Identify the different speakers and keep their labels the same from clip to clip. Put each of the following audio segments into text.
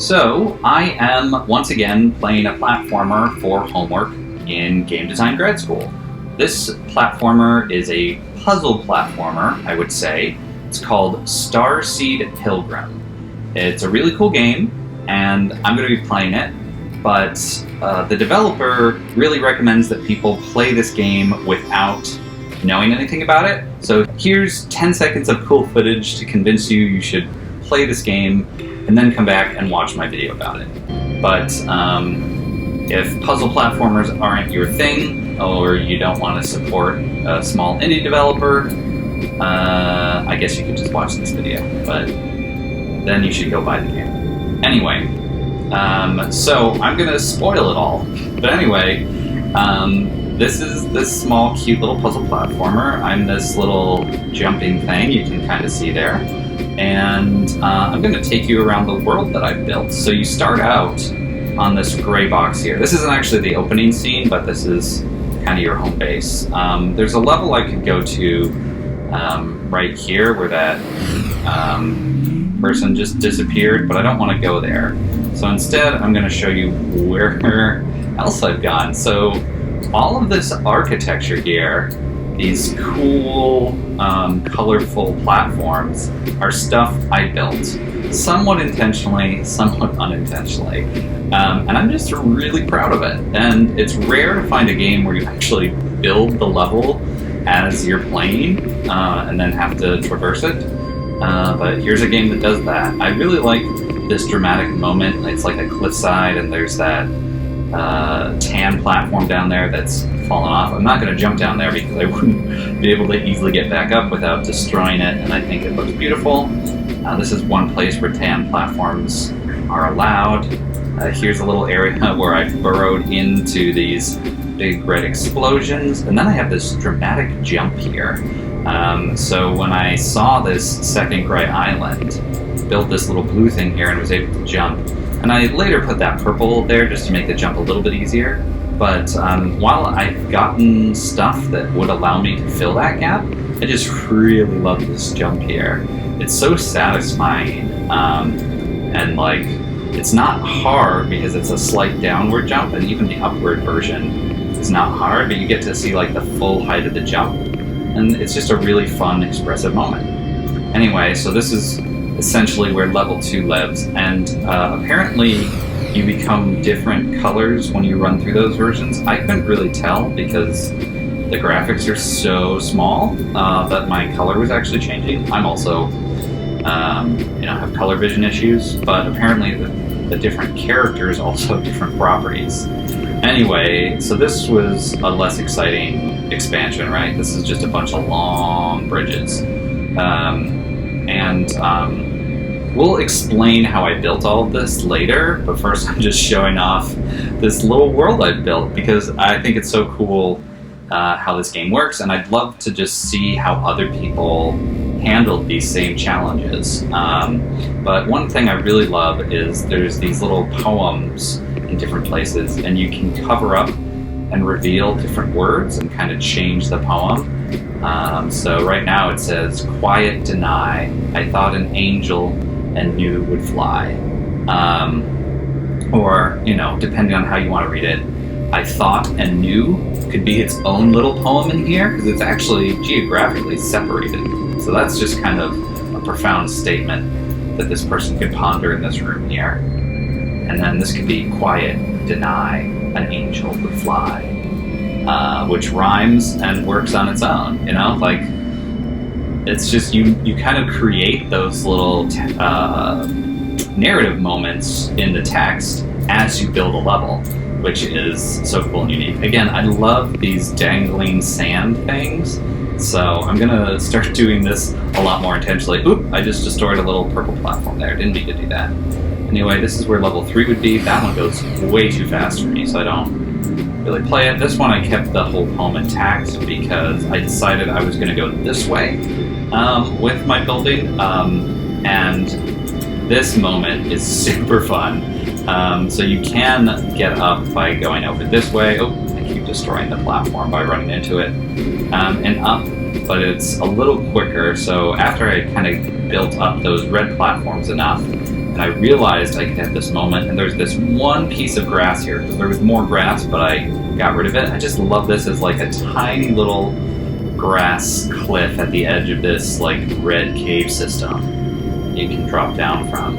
Speaker 1: So, I am once again playing a platformer for homework in game design grad school. This platformer is a puzzle platformer, I would say. It's called Starseed Pilgrim. It's a really cool game, and I'm going to be playing it, but the developer really recommends that people play this game without knowing anything about it. So here's 10 seconds of cool footage to convince you should play this game, and then come back and watch my video about it. But if puzzle platformers aren't your thing, or you don't want to support a small indie developer, I guess you could just watch this video, but then you should go buy the game. Anyway, so I'm gonna spoil it all. But anyway, this is this small, cute little puzzle platformer. I'm this little jumping thing you can kind of see there. And I'm going to take you around the world that I've built. So you start out on this gray box here. This isn't actually the opening scene, but this is kind of your home base. There's a level I could go to right here where that person just disappeared, but I don't want to go there. So instead, I'm going to show you where else I've gone. So all of this architecture here, these cool, colorful platforms, are stuff I built. Somewhat intentionally, somewhat unintentionally. And I'm just really proud of it. And it's rare to find a game where you actually build the level as you're playing, and then have to traverse it. But here's a game that does that. I really like this dramatic moment. It's like a cliffside, and there's that tan platform down there that's fallen off. I'm not going to jump down there because I wouldn't be able to easily get back up without destroying it, and I think it looks beautiful. This is one place where tan platforms are allowed. Here's a little area where I burrowed into these big red explosions, and then I have this dramatic jump here. So when I saw this second gray island, built this little blue thing here and was able to jump. And I later put that purple there just to make the jump a little bit easier. But while I've gotten stuff that would allow me to fill that gap, I just really love this jump here. It's so satisfying, and like, it's not hard because it's a slight downward jump, and even the upward version is not hard, but you get to see like the full height of the jump. And it's just a really fun, expressive moment. Anyway, so this is essentially where level 2 lives, and apparently you become different colors when you run through those versions. I couldn't really tell because the graphics are so small that my color was actually changing. I'm also, have color vision issues, but apparently the different characters also have different properties. Anyway, so this was a less exciting expansion, right? This is just a bunch of long bridges. We'll explain how I built all of this later, but first I'm just showing off this little world I've built because I think it's so cool how this game works, and I'd love to just see how other people handled these same challenges. But one thing I really love is there's these little poems in different places, and you can cover up and reveal different words and kind of change the poem. So right now it says, "Quiet deny, I thought an angel and knew would fly." Or, depending on how you want to read it, "I thought and knew" could be its own little poem in here, because it's actually geographically separated. So that's just kind of a profound statement that this person could ponder in this room here. And then this could be "Quiet deny, an angel would fly," which rhymes and works on its own, like, it's just, you kind of create those little narrative moments in the text as you build a level, which is so cool and unique. Again, I love these dangling sand things, so I'm gonna start doing this a lot more intentionally. Oop, I just destroyed a little purple platform there, didn't mean to do that. Anyway, this is where level 3 would be. That one goes way too fast for me, so I don't really play it. This one I kept the whole poem intact because I decided I was gonna go this way with my building, and this moment is super fun. So you can get up by going over this way. Oh, I keep destroying the platform by running into it. And up, but it's a little quicker. So after I kind of built up those red platforms enough, and I realized I could have this moment, and there's this one piece of grass here, because there was more grass, but I got rid of it. I just love this as like a tiny little grass cliff at the edge of this like red cave system you can drop down from.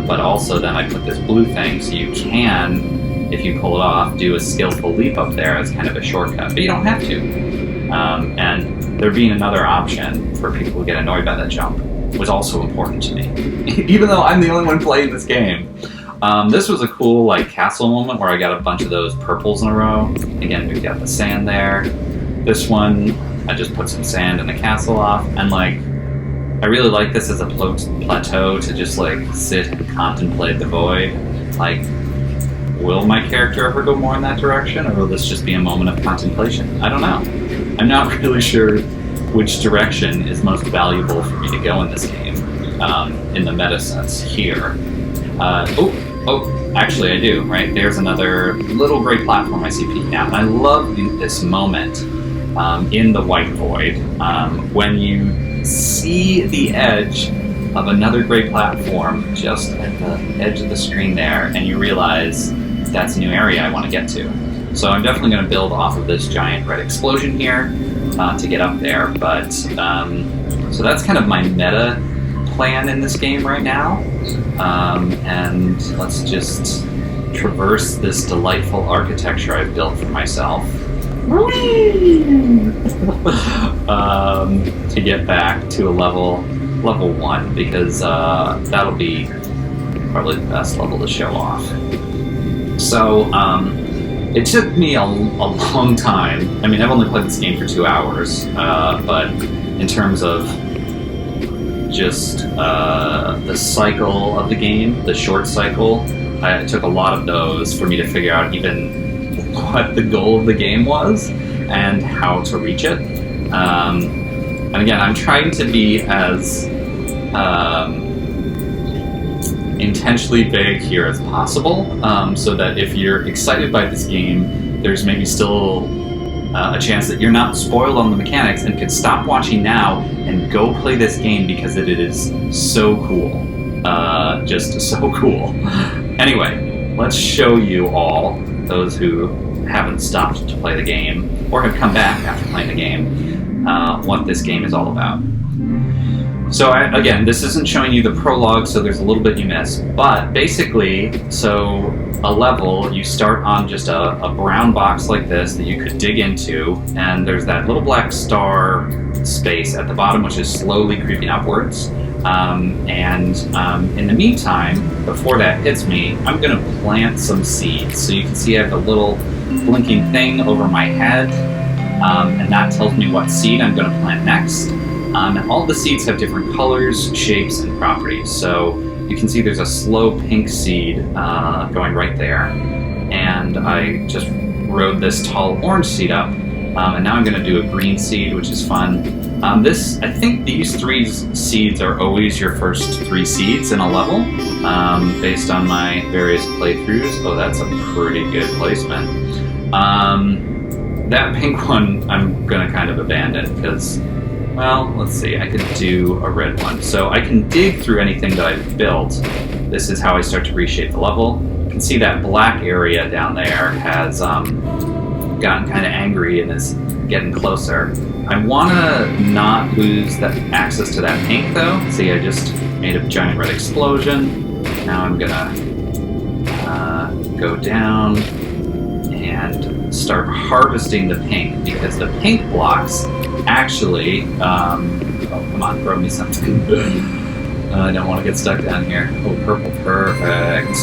Speaker 1: But also then I put this blue thing so you can, if you pull it off, do a skillful leap up there as kind of a shortcut, but you don't have to. And there being another option for people who get annoyed by that jump was also important to me, even though I'm the only one playing this game. This was a cool like castle moment where I got a bunch of those purples in a row. Again, we've got the sand there. This one, I just put some sand in the castle off, and like, I really like this as a plateau to just like sit and contemplate the void. Like, will my character ever go more in that direction, or will this just be a moment of contemplation? I don't know. I'm not really sure which direction is most valuable for me to go in this game, in the meta sense here. Actually I do, right? There's another little gray platform I see peeking out, and I love this moment in the white void when you see the edge of another gray platform just at the edge of the screen there, and you realize that's a new area I want to get to. So I'm definitely going to build off of this giant red explosion here to get up there, but so that's kind of my meta plan in this game right now, and let's just traverse this delightful architecture I've built for myself to get back to a level 1, because that'll be probably the best level to show off. So it took me a long time. I mean, I've only played this game for 2 hours, but in terms of just the cycle of the game, the short cycle, it took a lot of those for me to figure out even what the goal of the game was and how to reach it. And again, I'm trying to be as intentionally vague here as possible, so that if you're excited by this game, there's maybe still a chance that you're not spoiled on the mechanics and could stop watching now and go play this game because it is so cool. Just so cool. Anyway, let's show you all, those who haven't stopped to play the game or have come back after playing the game, what this game is all about. So again, this isn't showing you the prologue, so there's a little bit you miss, but basically, so a level, you start on just a brown box like this that you could dig into, and there's that little black star space at the bottom which is slowly creeping upwards. In the meantime, before that hits me, I'm going to plant some seeds. So you can see I have a little blinking thing over my head, and that tells me what seed I'm going to plant next. And all the seeds have different colors, shapes, and properties. So you can see there's a slow pink seed going right there. And I just rode this tall orange seed up. And now I'm going to do a green seed, which is fun. I think these 3 seeds are always your first 3 seeds in a level, based on my various playthroughs. Oh, that's a pretty good placement. That pink one I'm going to kind of abandon because, well, let's see, I could do a red one. So I can dig through anything that I've built. This is how I start to reshape the level. You can see that black area down there has gotten kind of angry and is getting closer. I want to not lose that access to that pink though. See, I just made a giant red explosion. Now I'm gonna go down and start harvesting the pink, because the pink blocks actually, oh come on, throw me something. I don't want to get stuck down here. Oh, purple, perfect.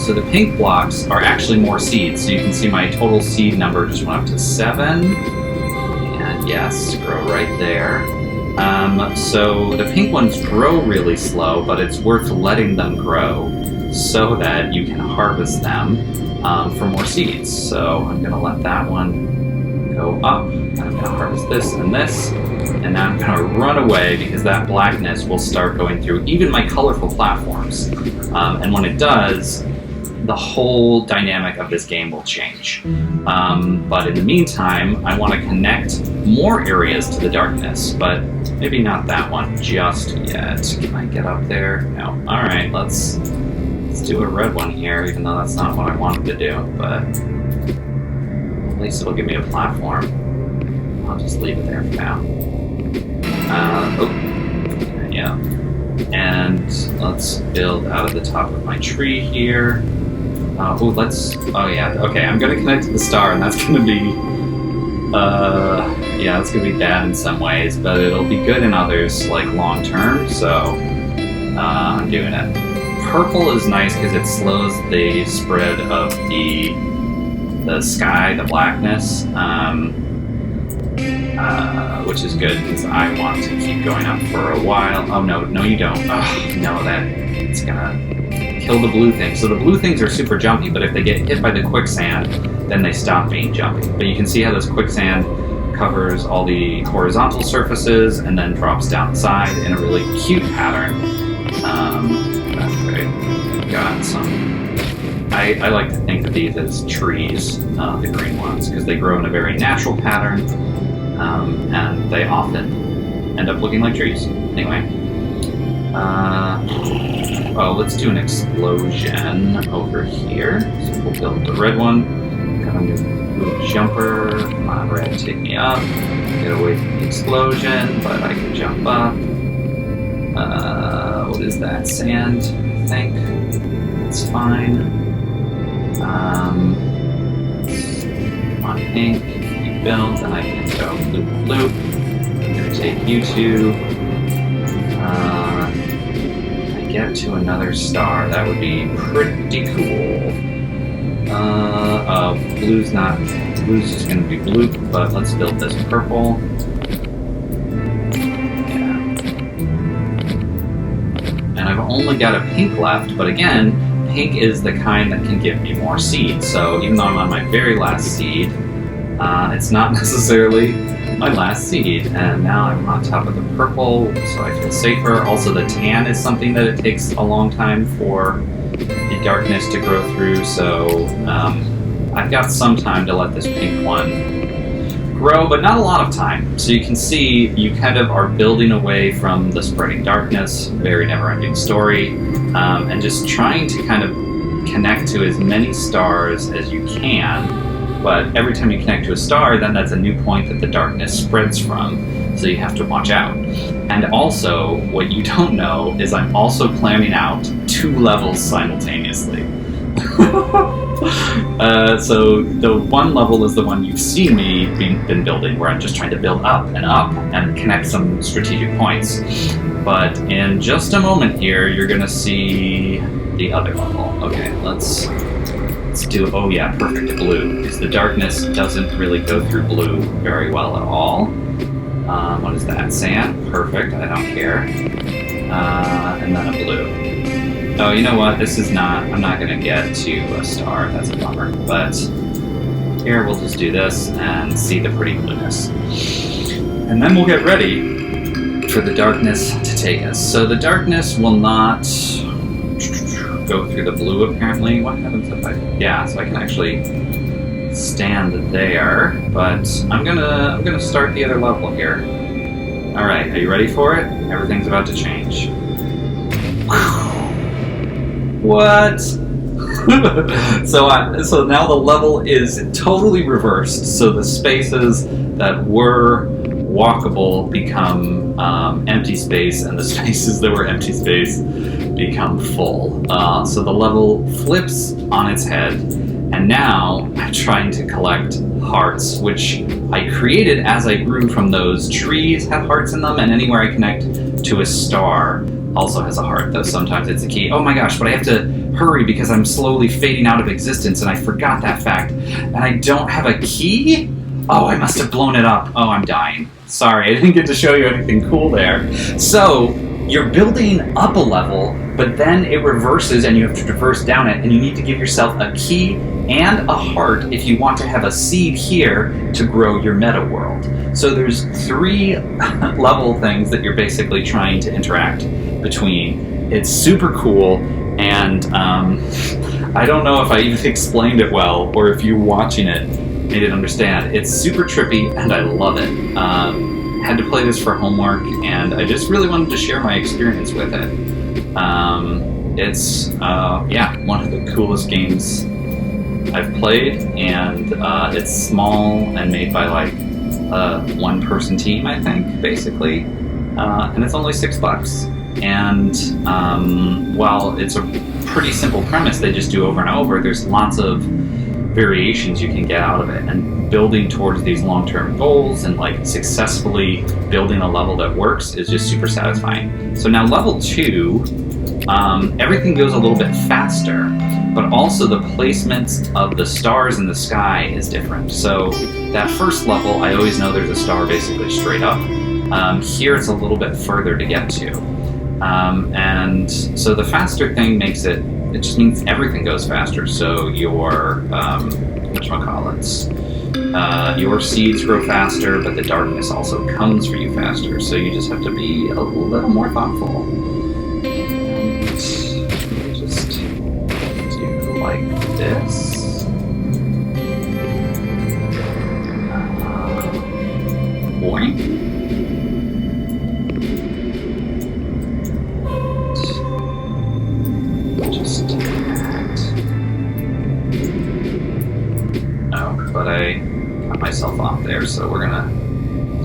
Speaker 1: So the pink blocks are actually more seeds. So you can see my total seed number just went up to 7. And yes, grow right there. So the pink ones grow really slow, but it's worth letting them grow so that you can harvest them for more seeds. So I'm going to let that one go up. I'm going to harvest this and this. And now I'm going to run away because that blackness will start going through even my colorful platforms. And when it does, the whole dynamic of this game will change. But in the meantime, I want to connect more areas to the darkness. But Maybe not that one just yet. Can I get up there? No. Alright, let's do a red one here, even though that's not what I wanted to do, but at least it'll give me a platform. I'll just leave it there for now. Yeah. And let's build out of the top of my tree here. Oh yeah, okay, I'm gonna connect to the star, and that's gonna be, yeah, that's gonna be bad in some ways, but it'll be good in others, like, long term, so, I'm doing it. Purple is nice because it slows the spread of the sky, the blackness, which is good because I want to keep going up for a while. Oh, no, you don't. Oh, no, it's gonna kill the blue things. So the blue things are super jumpy, but if they get hit by the quicksand, then they stop being jumpy. But you can see how this quicksand covers all the horizontal surfaces and then drops downside in a really cute pattern. That's great. Got some... I like to think of these as trees, the green ones, because they grow in a very natural pattern, and they often end up looking like trees. Anyway. Oh, let's do an explosion over here. So we'll build the red one. Got a new jumper. Come on, red, take me up. Get away from the explosion, but I can jump up. What is that? Sand, I think. It's fine. Come on, pink. You build, and I can go loop, loop. I'm gonna take you two. Get to another star. That would be pretty cool. Blue's just gonna be blue, but let's build this purple. Yeah. And I've only got a pink left, but again, pink is the kind that can give me more seeds. So even though I'm on my very last seed, it's not necessarily my last seed, and now I'm on top of the purple, so I feel safer. Also, the tan is something that it takes a long time for the darkness to grow through, so I've got some time to let this pink one grow, but not a lot of time. So you can see you kind of are building away from the spreading darkness, very never-ending story, and just trying to kind of connect to as many stars as you can. But every time you connect to a star, then that's a new point that the darkness spreads from, so you have to watch out. And also, what you don't know is I'm also planning out 2 levels simultaneously. So the one level is the one you've seen me been building, where I'm just trying to build up and connect some strategic points. But in just a moment here, you're gonna see the other level. Okay, let's do, oh yeah, perfect, blue, because the darkness doesn't really go through blue very well at all. What is that? Sand? Perfect, I don't care. And then a blue. Oh, you know what? This is not, I'm not gonna get to a star, that's a bummer. But here, we'll just do this and see the pretty blueness. And then we'll get ready for the darkness to take us. So the darkness will not go through the blue, apparently. What happens if I... Yeah, so I can actually stand there, but I'm gonna start the other level here. Alright, are you ready for it? Everything's about to change. What? So now the level is totally reversed, so the spaces that were walkable become empty space, and the spaces that were empty space become full. So the level flips on its head, and now I'm trying to collect hearts, which I created as I grew from those trees have hearts in them, and anywhere I connect to a star also has a heart, though sometimes it's a key. Oh my gosh, but I have to hurry because I'm slowly fading out of existence, and I forgot that fact. And I don't have a key? Oh, I must have blown it up. Oh, I'm dying. Sorry, I didn't get to show you anything cool there. So, you're building up a level, but then it reverses and you have to traverse down it, and you need to give yourself a key and a heart if you want to have a seed here to grow your meta world. So there's 3 level things that you're basically trying to interact between. It's super cool, and I don't know if I even explained it well, or if you watching it made it understand. It's super trippy, and I love it. had to play this for homework, and I just really wanted to share my experience with it. It's yeah, one of the coolest games I've played, and it's small and made by like a one-person team, I think, basically, and it's only $6. And while it's a pretty simple premise they just do over and over, there's lots of variations you can get out of it, and building towards these long-term goals and like successfully building a level that works is just super satisfying. So now level 2, everything goes a little bit faster, but also the placement of the stars in the sky is different. So that first level, I always know there's a star basically straight up. Here it's a little bit further to get to. And so the faster thing makes it just means everything goes faster. So your, whatchamacallits, your seeds grow faster, but the darkness also comes for you faster. So you just have to be a little more thoughtful. And just do like this. Boing. But I cut myself off there, so we're gonna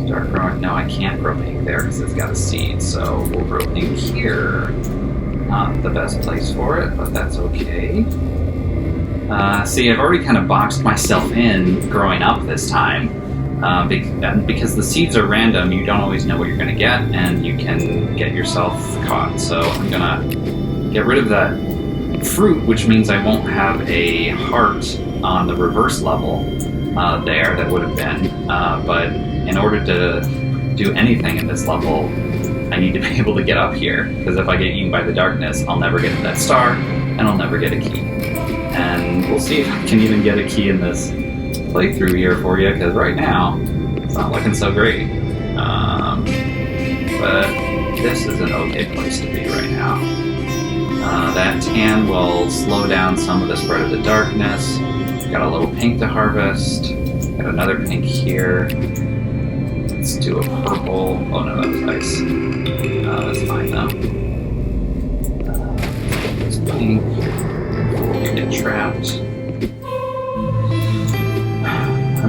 Speaker 1: start growing. No, I can't grow pink there because it's got a seed, so we'll grow pink here. Not the best place for it, but that's okay. See, I've already kind of boxed myself in growing up this time. Because the seeds are random, you don't always know what you're gonna get, and you can get yourself caught. So I'm gonna get rid of that fruit, which means I won't have a heart on the reverse level there that would have been, but in order to do anything in this level, I need to be able to get up here, because if I get eaten by the darkness, I'll never get to that star, and I'll never get a key. And we'll see if I can even get a key in this playthrough here for you, because right now, it's not looking so great. But this is an okay place to be right now. That tan will slow down some of the spread of the darkness. Got a little pink to harvest. Got another pink here. Let's do a purple. Oh no, that was ice. That's fine though. This pink before we get trapped.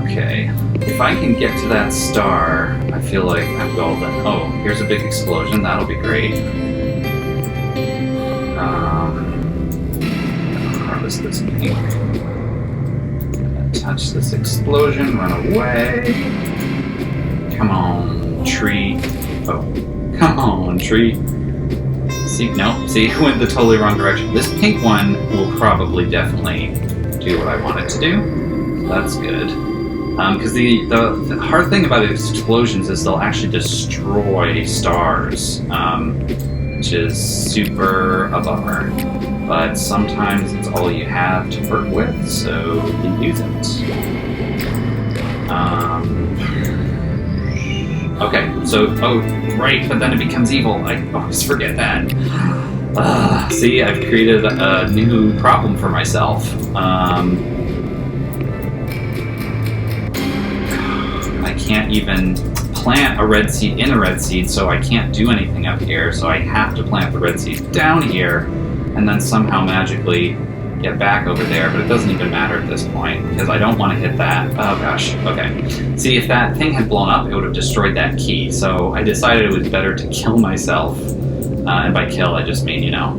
Speaker 1: Okay. If I can get to that star, I feel like I'm golden. Oh, here's a big explosion. That'll be great. Harvest this pink. Touch this explosion, run away. Come on, tree. Oh, come on, tree. See, no, see, I went the totally wrong direction. This pink one will probably definitely do what I want it to do. That's good. Because the hard thing about explosions is they'll actually destroy stars, which is super a bummer. But sometimes it's all you have to work with, so you use it. Okay, so, oh, right, but then it becomes evil. I always forget that. See, I've created a new problem for myself. I can't even plant a red seed in a red seed, so I can't do anything up here, so I have to plant the red seed down here, and then somehow magically get back over there, but it doesn't even matter at this point, because I don't want to hit that. Oh gosh, okay. See, if that thing had blown up, it would have destroyed that key, so I decided it was better to kill myself. And by kill, I just mean, you know,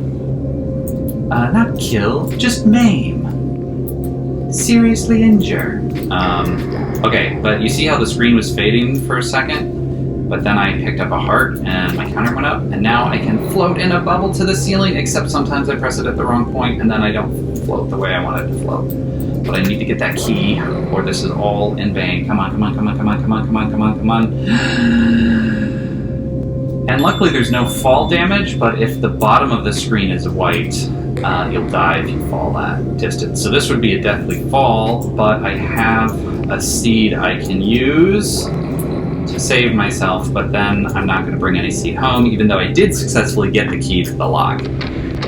Speaker 1: not kill, just maim. Seriously injure. Okay, but you see how the screen was fading for a second? But then I picked up a heart and my counter went up, and now I can float in a bubble to the ceiling, except sometimes I press it at the wrong point and then I don't float the way I want it to float. But I need to get that key, or this is all in vain. Come on, come on, come on, come on, come on, come on, come on, come on. And luckily there's no fall damage, but if the bottom of the screen is white, you'll die if you fall that distance. So this would be a deathly fall, but I have a seed I can use to save myself, but then I'm not going to bring any seed home, even though I did successfully get the key to the lock.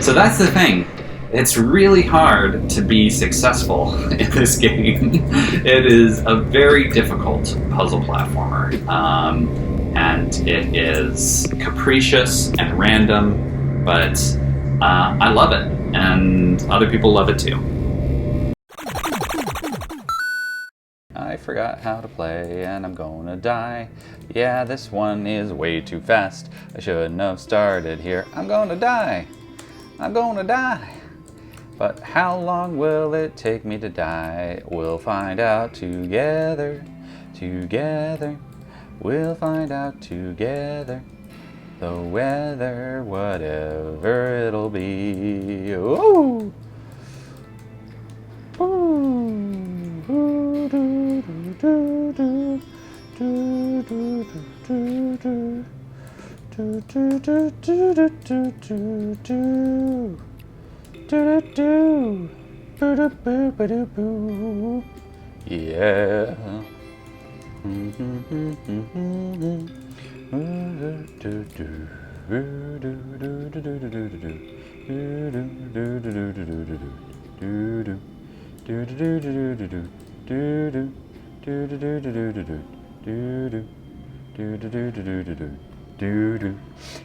Speaker 1: So that's the thing. It's really hard to be successful in this game. It is a very difficult puzzle platformer. and it is capricious and random, but I love it, and other people love it too. I forgot how to play and I'm gonna die. Yeah, this one is way too fast. I shouldn't have started here. I'm gonna die. I'm gonna die. But how long will it take me to die? We'll find out together. Together. We'll find out together. The weather, whatever it'll be. Ooh! Yeah.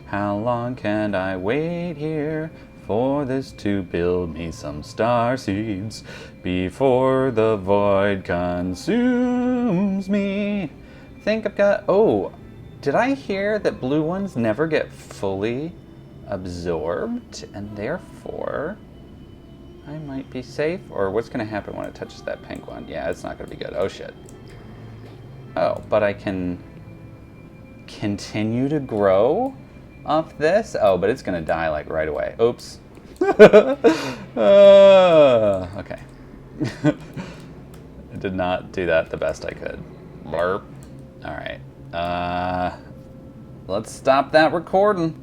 Speaker 1: How long can I wait here for this to build me some star seeds before the void consumes me? I think I've got... Oh, did I hear that blue ones never get fully absorbed, and therefore I might be safe? Or what's going to happen when it touches that pink one? Yeah, it's not going to be good. Oh, shit. Oh, but I can continue to grow off this? Oh, but it's going to die, like, right away. Oops. Okay. I did not do that the best I could. Blurp. All right. Let's stop that recording.